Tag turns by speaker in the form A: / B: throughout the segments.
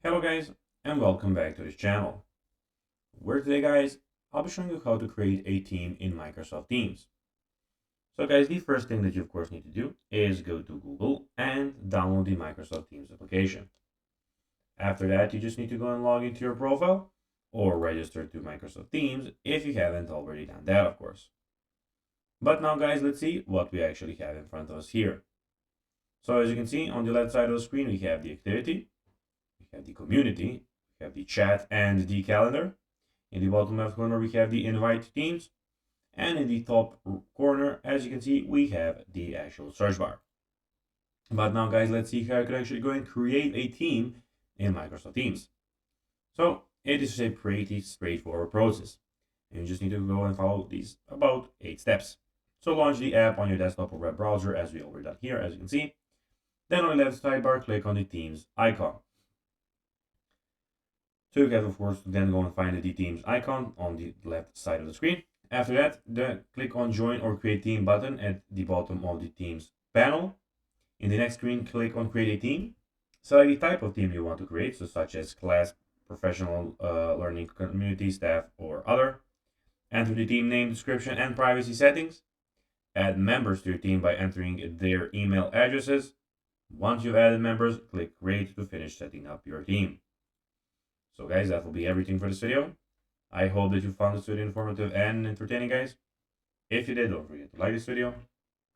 A: Hello guys, and welcome back to this channel. Where today guys, I'll be showing you how to create a team in Microsoft Teams. So guys, the first thing that you of course need to do is go to Google and download the Microsoft Teams application. After that, you just need to go and log into your profile or register to Microsoft Teams if you haven't already done that, of course. But now guys, let's see what we actually have in front of us here. So as you can see on the left side of the screen, we have the activity, we have the community, we have the chat and the calendar. In the bottom left corner, we have the invite teams. And in the top corner, as you can see, we have the actual search bar. But now guys, let's see how I can actually go and create a team in Microsoft Teams. So it is a pretty straightforward process. And you just need to go and follow these about 8 steps. So launch the app on your desktop or web browser, as we already done here, as you can see. Then on the left sidebar, click on the Teams icon. So you have, of course, to then go and find the Teams icon on the left side of the screen. After that, click on Join or Create Team button at the bottom of the Teams panel. In the next screen, click on Create a Team. Select the type of team you want to create, so such as class, professional, learning, community, staff, or other. Enter the team name, description, and privacy settings. Add members to your team by entering their email addresses. Once you've added members, click Create to finish setting up your team. So guys, that will be everything for this video. I hope that you found this video informative and entertaining, guys. If you did, don't forget to like this video,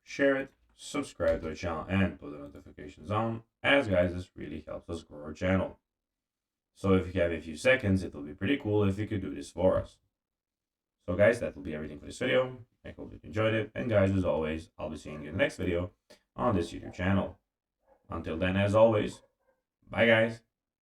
A: share it, subscribe to the channel, and put the notifications on, as guys, this really helps us grow our channel. So if you have a few seconds, it will be pretty cool if you could do this for us. So guys, that will be everything for this video. I hope you enjoyed it, and guys, as always, I'll be seeing you in the next video on this YouTube channel. Until then, as always, bye guys.